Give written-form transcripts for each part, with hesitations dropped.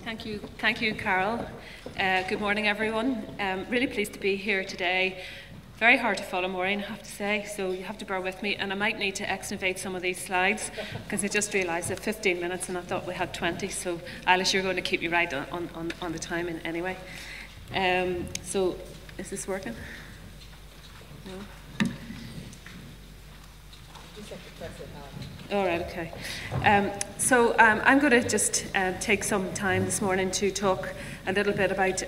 Thank you, Carol. Good morning, everyone. Really pleased to be here today. Very hard to follow, Maureen, I have to say, so you have to bear with me. And I might need to exnovate some of these slides because I just realised that 15 minutes and I thought we had 20. So, Alice, you're going to keep me right on the timing anyway. So, is this working? No? All right, okay. I'm going to just take some time this morning to talk a little bit about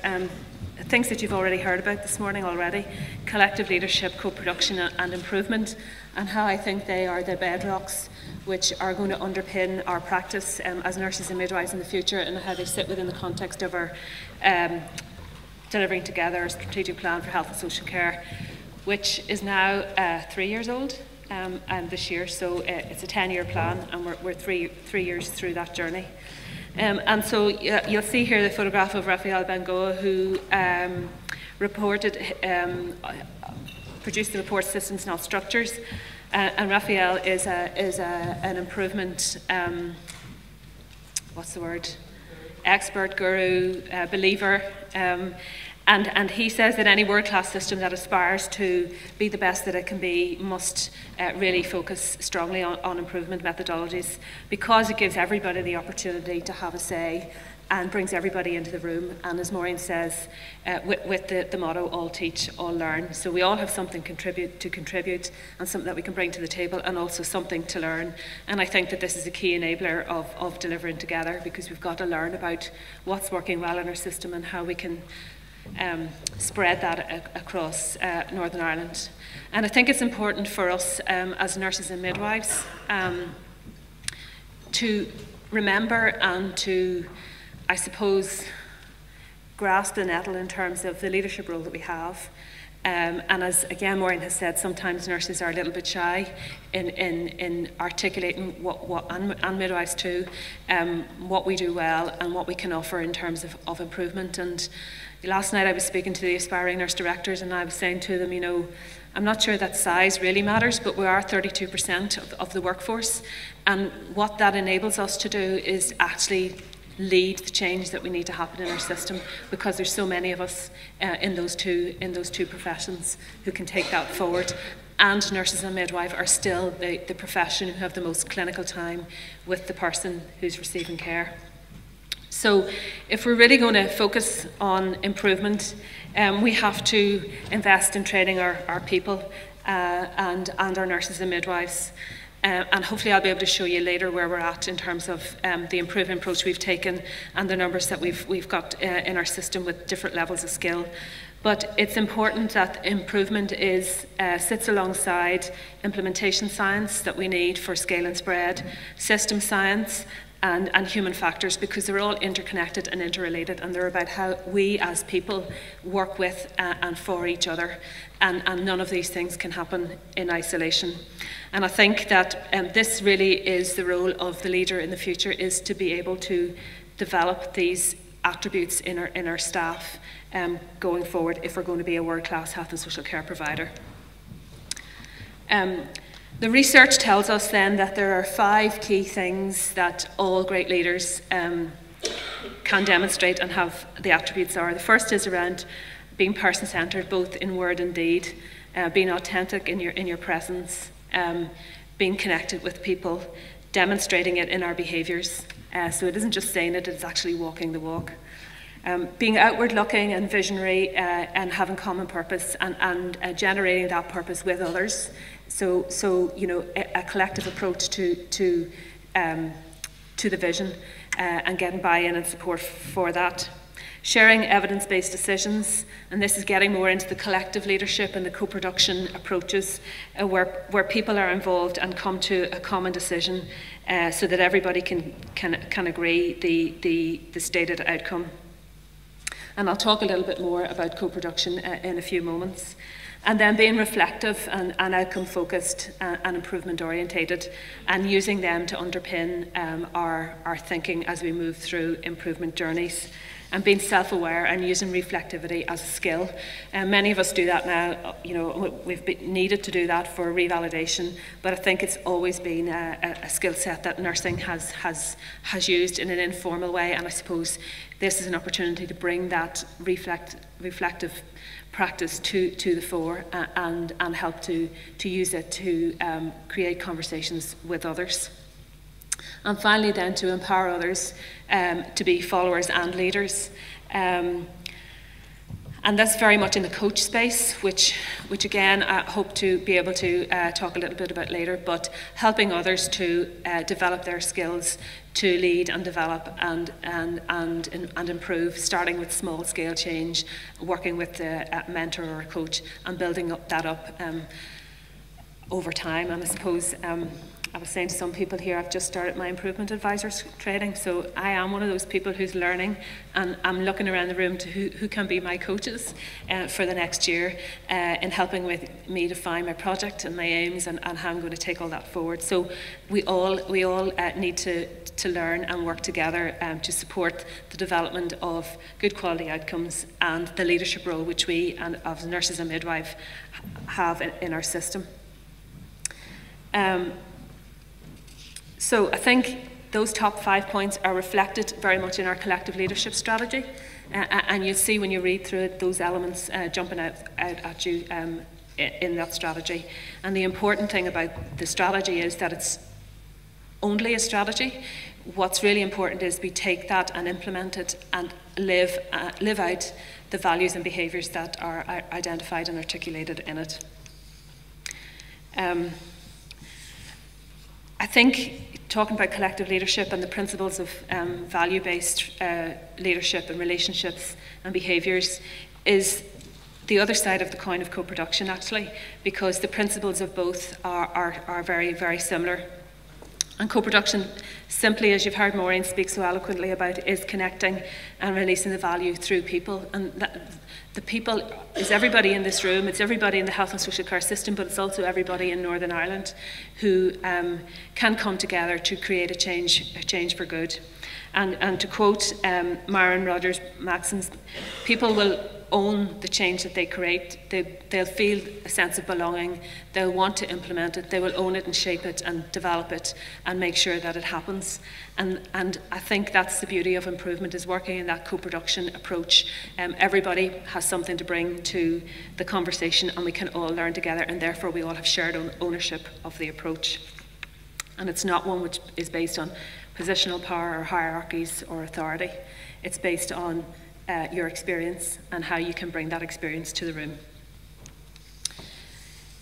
things that you've already heard about this morning already, collective leadership, co-production and improvement, and how I think they are the bedrocks which are going to underpin our practice as nurses and midwives in the future, and how they sit within the context of our delivering together a strategic plan for health and social care, which is now 3 years old. And this year, so it's a 10-year plan, and we're three years through that journey. And so you'll see here the photograph of Raphael Bengoa, who produced the report Systems Not Structures. And Raphael is an improvement, expert, guru, believer. And he says that any world-class system that aspires to be the best that it can be must really focus strongly on improvement methodologies, because it gives everybody the opportunity to have a say and brings everybody into the room. And as Maureen says, with the motto, all teach, all learn. So we all have something to contribute and something that we can bring to the table, and also something to learn. And I think that this is a key enabler of delivering together, because we've got to learn about what's working well in our system and how we can spread that across Northern Ireland. And I think it's important for us as nurses and midwives to remember and to, I suppose, grasp the nettle in terms of the leadership role that we have. And as again Maureen has said, sometimes nurses are a little bit shy in articulating and midwives too, what we do well and what we can offer in terms of improvement. And last night I was speaking to the aspiring nurse directors, and I was saying to them, you know, I'm not sure that size really matters, but we are 32% of the workforce, and what that enables us to do is actually lead the change that we need to happen in our system, because there's so many of us in those two professions who can take that forward. And nurses and midwife are still the profession who have the most clinical time with the person who's receiving care. So if we're really going to focus on improvement, we have to invest in training our people and our nurses and midwives. And hopefully I'll be able to show you later where we're at in terms of the improvement approach we've taken and the numbers that we've got in our system with different levels of skill. But it's important that improvement sits alongside implementation science that we need for scale and spread, system science, and human factors, because they're all interconnected and interrelated, and they're about how we as people work with and for each other, and none of these things can happen in isolation. And I think that this really is the role of the leader in the future, is to be able to develop these attributes in our staff going forward, if we're going to be a world-class health and social care provider. The research tells us then that there are 5 key things that all great leaders can demonstrate and have the attributes are. The first is around being person-centred, both in word and deed, being authentic in your presence, being connected with people, demonstrating it in our behaviours. So it isn't just saying it, it's actually walking the walk. Being outward-looking and visionary and having common purpose and generating that purpose with others. So you know, a collective approach to the vision and getting buy-in and support for that. Sharing evidence-based decisions, and this is getting more into the collective leadership and the co-production approaches where people are involved and come to a common decision so that everybody can agree the stated outcome. And I'll talk a little bit more about co-production in a few moments. And then being reflective and outcome-focused and improvement-orientated, and using them to underpin our thinking as we move through improvement journeys. and being self-aware and using reflectivity as a skill. Many of us do that now. We've been needed to do that for revalidation, but I think it's always been a skill set that nursing has used in an informal way, and I suppose this is an opportunity to bring that reflective practice to the fore and help to use it to create conversations with others. And finally then to empower others to be followers and leaders. And that's very much in the coach space, which again I hope to be able to talk a little bit about later, but helping others to develop their skills to lead and develop and improve, starting with small scale change, working with a mentor or a coach and building that up over time. And I suppose I was saying to some people here, I've just started my improvement advisors training, so I am one of those people who's learning, and I'm looking around the room to who can be my coaches for the next year in helping with me define my project and my aims and how I'm going to take all that forward. So we all need to learn and work together to support the development of good quality outcomes and the leadership role which we and as nurses and midwives have in our system. So I think those top 5 points are reflected very much in our collective leadership strategy, and you'll see when you read through it those elements jumping out at you in that strategy. And the important thing about the strategy is that it's only a strategy. What's really important is we take that and implement it and live out the values and behaviours that are identified and articulated in it. I think talking about collective leadership and the principles of value-based leadership and relationships and behaviours is the other side of the coin of co-production, actually, because the principles of both are very, very similar. And co-production, simply as you've heard Maureen speak so eloquently about, is connecting and releasing the value through people. And the people is everybody in this room, it's everybody in the health and social care system, but it's also everybody in Northern Ireland who can come together to create a change for good. And to quote Myron Rogers' maxims, people will own the change that they create. They'll feel a sense of belonging, they'll want to implement it, they will own it and shape it and develop it and make sure that it happens. And I think that's the beauty of improvement, is working in that co-production approach. Everybody has something to bring to the conversation and we can all learn together, and therefore we all have shared ownership of the approach. And it's not one which is based on positional power or hierarchies or authority. It's based on your experience and how you can bring that experience to the room.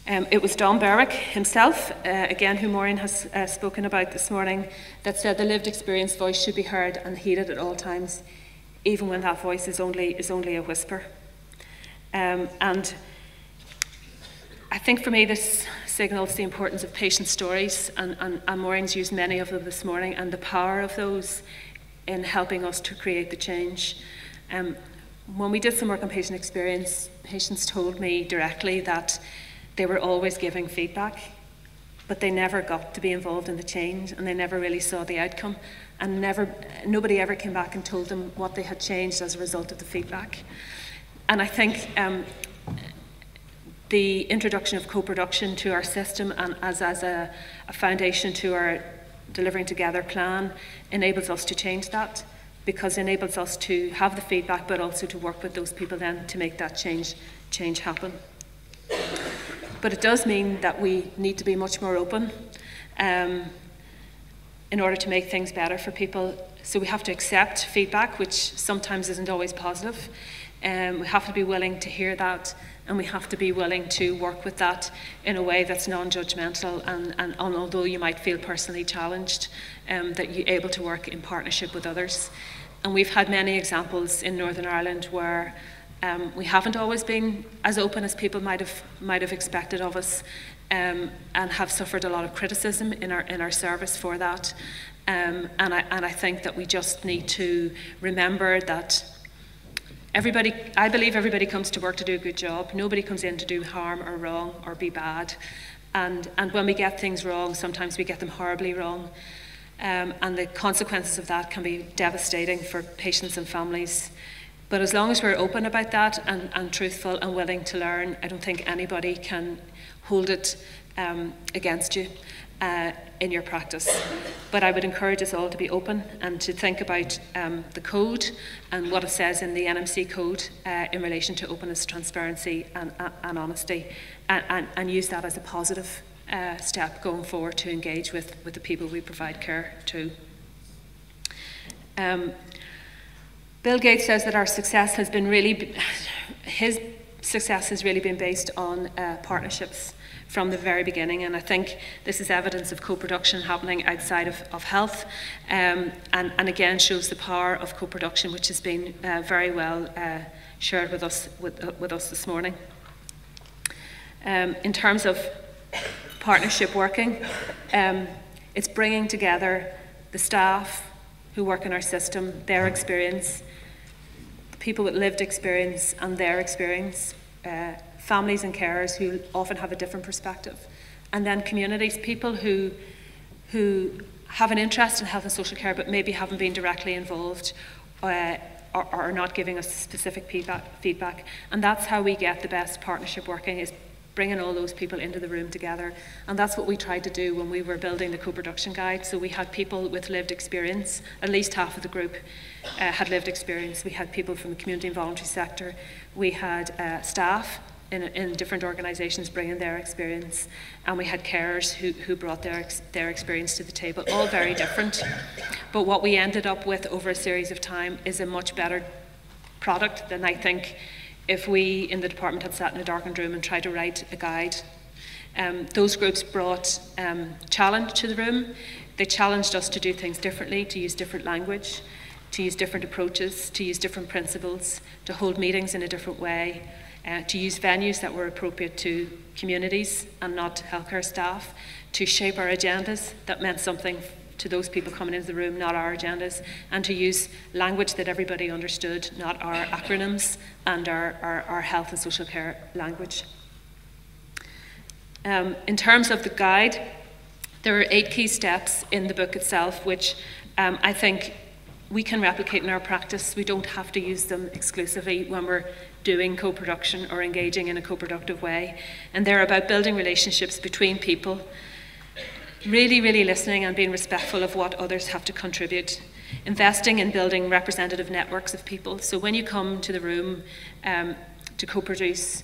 It was Don Berwick himself, again, who Maureen has spoken about this morning, that said the lived experience voice should be heard and heeded at all times, even when that voice is only a whisper. And I think for me this signals the importance of patient stories, and Maureen's used many of them this morning, and the power of those in helping us to create the change. When we did some work on patient experience, patients told me directly that they were always giving feedback, but they never got to be involved in the change, and they never really saw the outcome, and nobody ever came back and told them what they had changed as a result of the feedback. And I think the introduction of co-production to our system and as a foundation to our Delivering Together plan enables us to change that, because it enables us to have the feedback but also to work with those people then to make that change happen. But it does mean that we need to be much more open in order to make things better for people. So we have to accept feedback, which sometimes isn't always positive. We have to be willing to hear that, and we have to be willing to work with that in a way that's non-judgmental, and although you might feel personally challenged, that you're able to work in partnership with others. And we've had many examples in Northern Ireland where we haven't always been as open as people might have expected of us, and have suffered a lot of criticism in our service for that. And I think that we just need to remember that I believe everybody comes to work to do a good job. Nobody comes in to do harm or wrong or be bad. And when we get things wrong, sometimes we get them horribly wrong. and the consequences of that can be devastating for patients and families. But as long as we're open about that and truthful and willing to learn, I don't think anybody can hold it against you in your practice. But I would encourage us all to be open and to think about the code and what it says in the NMC code in relation to openness, transparency and honesty, and use that as a positive step going forward to engage with the people we provide care to. Bill Gates says that our success has been his success has really been based on partnerships from the very beginning, and I think this is evidence of co-production happening outside of health, and again shows the power of co-production, which has been very well shared with us this morning. In terms of partnership working, it's bringing together the staff who work in our system, their experience, people with lived experience and their experience, families and carers who often have a different perspective, and then communities, people who have an interest in health and social care but maybe haven't been directly involved or are not giving us specific feedback. And that's how we get the best partnership working, is bringing all those people into the room together. And that's what we tried to do when we were building the co-production guide. So we had people with lived experience, at least half of the group had lived experience. We had people from the community and voluntary sector. We had staff in different organisations bringing their experience, and we had carers who brought their experience to the table, all very different. But what we ended up with over a series of time is a much better product than I think if we in the department had sat in a darkened room and tried to write a guide. Those groups brought challenge to the room. They challenged us to do things differently, to use different language, to use different approaches, to use different principles, to hold meetings in a different way, to use venues that were appropriate to communities and not healthcare staff, to shape our agendas that meant something to those people coming into the room, not our agendas, and to use language that everybody understood, not our acronyms and our health and social care language. In terms of the guide, there are 8 key steps in the book itself, which I think we can replicate in our practice. We don't have to use them exclusively when we're doing co-production or engaging in a co-productive way. And they're about building relationships between people, really, really listening and being respectful of what others have to contribute, investing in building representative networks of people. So when you come to the room to co-produce,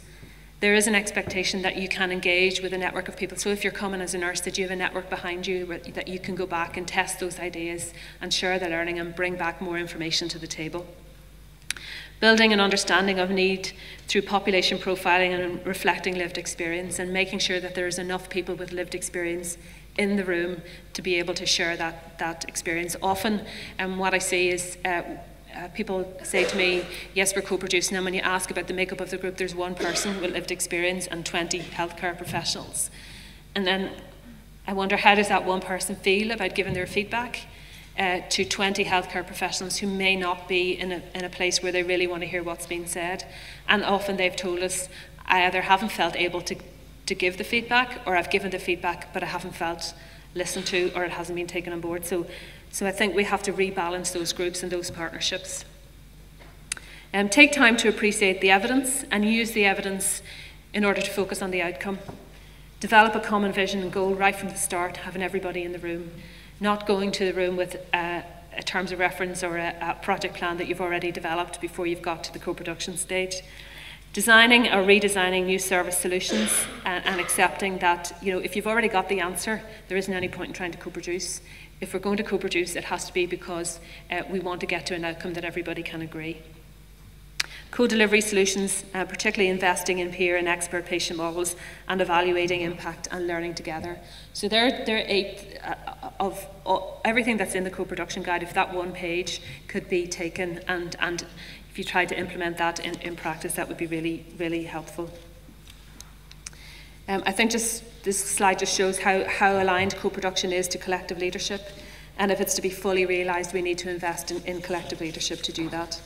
there is an expectation that you can engage with a network of people. So if you're coming as a nurse, that you have a network behind you that you can go back and test those ideas and share the learning and bring back more information to the table. Building an understanding of need through population profiling and reflecting lived experience, and making sure that there is enough people with lived experience in the room to be able to share that experience. Often what I see is people say to me, yes, we're co-producing, and when you ask about the makeup of the group, there's one person with lived experience and 20 healthcare professionals. And then I wonder, how does that one person feel about giving their feedback to 20 healthcare professionals who may not be in a place where they really want to hear what's being said? And often they've told us, I either haven't felt able to give the feedback, or I've given the feedback but I haven't felt listened to, or it hasn't been taken on board. So I think we have to rebalance those groups and those partnerships. Take time to appreciate the evidence and use the evidence in order to focus on the outcome. Develop a common vision and goal right from the start, having everybody in the room, not going to the room with terms of reference or a project plan that you've already developed before you've got to the co-production stage. Designing or redesigning new service solutions and accepting that, you know, if you've already got the answer, there isn't any point in trying to co-produce. If we're going to co-produce, it has to be because we want to get to an outcome that everybody can agree. Co-delivery solutions, particularly investing in peer and expert patient models and evaluating impact and learning together. So there are 8 of everything that's in the co-production guide. If that one page could be taken and if you try to implement that in practice, that would be really, really helpful. I think this slide just shows how aligned co-production is to collective leadership, and if it's to be fully realised, we need to invest in collective leadership to do that.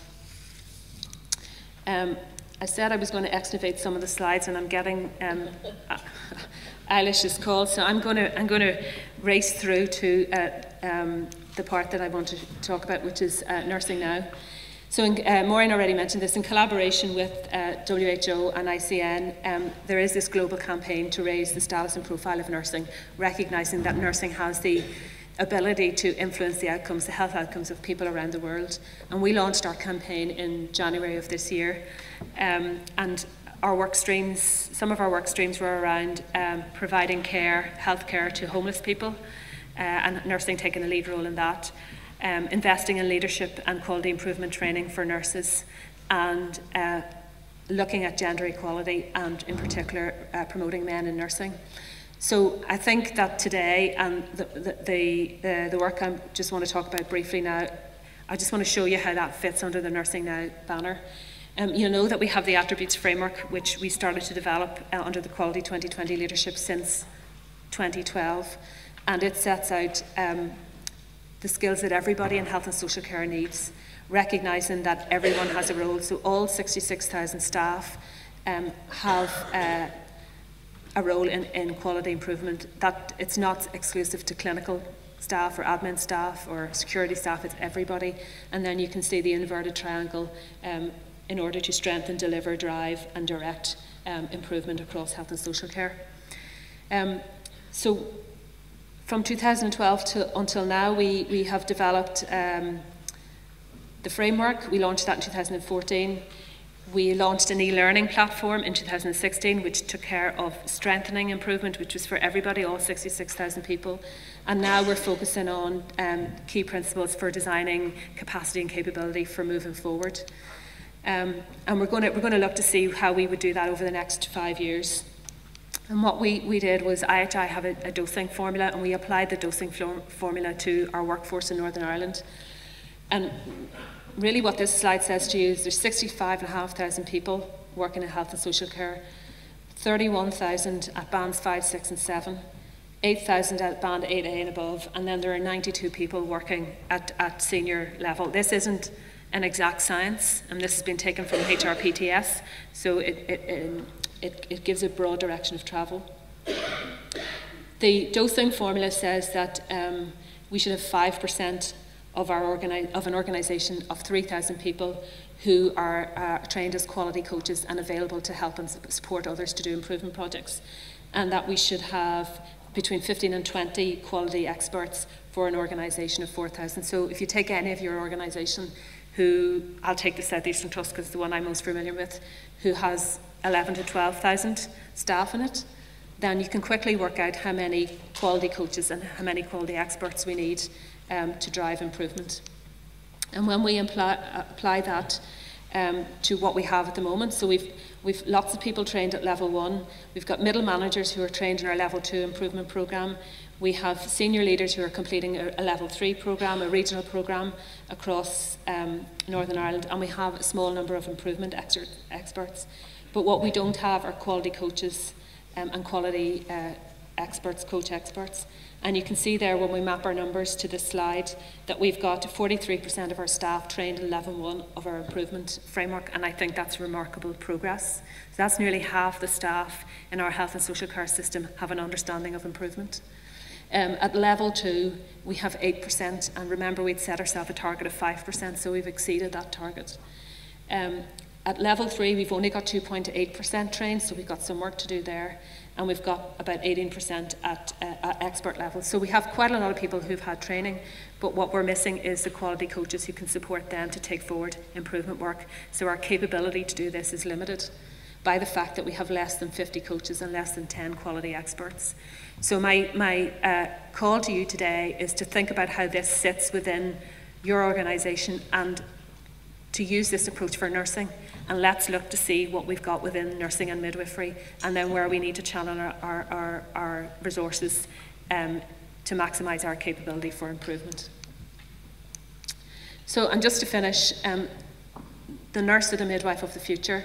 I said I was going to exnovate some of the slides, and I'm getting Eilish's call, so I'm going to race through to the part that I want to talk about, which is Nursing Now. So Maureen already mentioned this. In collaboration with WHO and ICN, there is this global campaign to raise the status and profile of nursing, recognising that nursing has the ability to influence the outcomes, the health outcomes of people around the world. And we launched our campaign in January of this year. And our work streams, some of our work streams were around providing care, health care to homeless people, and nursing taking a lead role in that. Investing in leadership and quality improvement training for nurses, and looking at gender equality, and in particular promoting men in nursing. So I think that today, and the work I just want to talk about briefly now, I just want to show you how that fits under the Nursing Now banner. You'll know that we have the attributes framework, which we started to develop under the Quality 2020 leadership since 2012, and it sets out the skills that everybody in health and social care needs, recognising that everyone has a role. So all 66,000 staff have a role in quality improvement, that it's not exclusive to clinical staff or admin staff or security staff, it's everybody. And then you can see the inverted triangle in order to strengthen, deliver, drive and direct improvement across health and social care. So from 2012 until now, we have developed the framework. We launched that in 2014. We launched an e-learning platform in 2016, which took care of strengthening improvement, which was for everybody, all 66,000 people. And now we're focusing on key principles for designing capacity and capability for moving forward. And we're going to look to see how we would do that over the next 5 years. And what we did was IHI have a dosing formula, and we applied the dosing formula to our workforce in Northern Ireland. And really what this slide says to you is there's 65,500 people working in health and social care, 31,000 at bands 5, 6 and 7, 8,000 at band 8A and above, and then there are 92 people working at senior level. This isn't an exact science, and this has been taken from HRPTS, so it gives a broad direction of travel. The dosing formula says that we should have 5% of an organisation of 3,000 people who are trained as quality coaches and available to help and support others to do improvement projects, and that we should have between 15 and 20 quality experts for an organisation of 4,000. So if you take any of your organisation, I'll take the South Eastern Trust because it's the one I'm most familiar with, who has 11 to 12,000 staff in it, then you can quickly work out how many quality coaches and how many quality experts we need to drive improvement. And when we apply that to what we have at the moment, so we've lots of people trained at level 1, we've got middle managers who are trained in our level 2 improvement programme, we have senior leaders who are completing a level 3 programme, a regional programme across Northern Ireland, and we have a small number of improvement experts. But what we don't have are quality coaches and quality experts, coach experts. And you can see there when we map our numbers to this slide that we've got 43% of our staff trained in level 1 of our improvement framework, and I think that's remarkable progress. So that's nearly half the staff in our health and social care system have an understanding of improvement. At level 2, we have 8%, and remember we'd set ourselves a target of 5%, so we've exceeded that target. At level 3, we've only got 2.8% trained, so we've got some work to do there. And we've got about 18% at expert level. So we have quite a lot of people who've had training, but what we're missing is the quality coaches who can support them to take forward improvement work. So our capability to do this is limited by the fact that we have less than 50 coaches and less than 10 quality experts. So my call to you today is to think about how this sits within your organisation and to use this approach for nursing, and let's look to see what we've got within nursing and midwifery, and then where we need to channel our resources to maximise our capability for improvement. So, and just to finish, the nurse or the midwife of the future,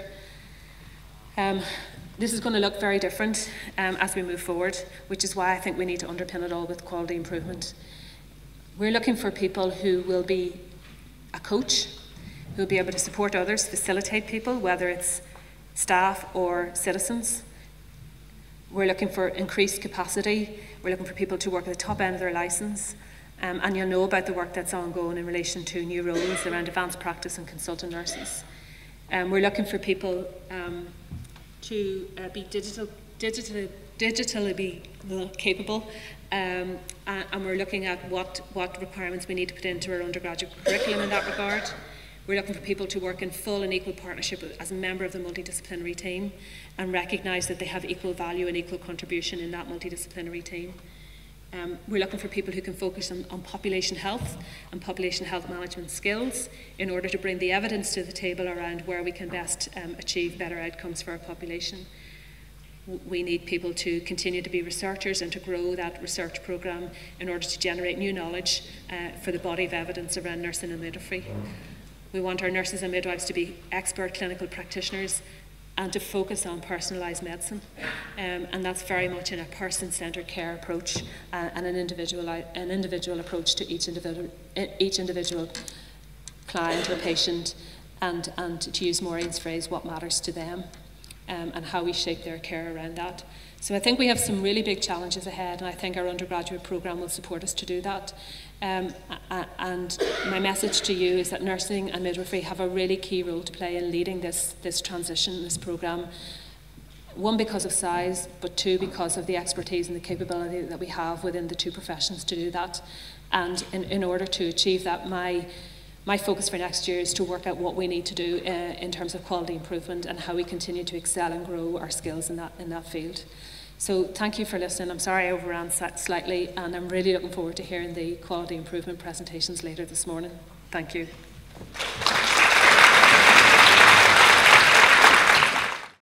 this is going to look very different as we move forward, which is why I think we need to underpin it all with quality improvement. We're looking for people who will be a coach, who will be able to support others, facilitate people, whether it's staff or citizens. We're looking for increased capacity. We're looking for people to work at the top end of their licence. And you'll know about the work that's ongoing in relation to new roles around advanced practice and consultant nurses. We're looking for people to be digitally be capable, and we're looking at what requirements we need to put into our undergraduate curriculum in that regard. We're looking for people to work in full and equal partnership as a member of the multidisciplinary team and recognise that they have equal value and equal contribution in that multidisciplinary team. We're looking for people who can focus on population health and population health management skills in order to bring the evidence to the table around where we can best achieve better outcomes for our population. We need people to continue to be researchers and to grow that research programme in order to generate new knowledge for the body of evidence around nursing and midwifery. We want our nurses and midwives to be expert clinical practitioners and to focus on personalised medicine, and that's very much in a person-centred care approach and an individual approach to each individual client or patient, and to use Maureen's phrase, what matters to them, and how we shape their care around that. So I think we have some really big challenges ahead, and I think our undergraduate programme will support us to do that. And my message to you is that nursing and midwifery have a really key role to play in leading this transition, this programme. One, because of size, but two, because of the expertise and the capability that we have within the two professions to do that. And in order to achieve that, my focus for next year is to work out what we need to do in terms of quality improvement and how we continue to excel and grow our skills in that field. So thank you for listening. I'm sorry I overran slightly, and I'm really looking forward to hearing the quality improvement presentations later this morning. Thank you.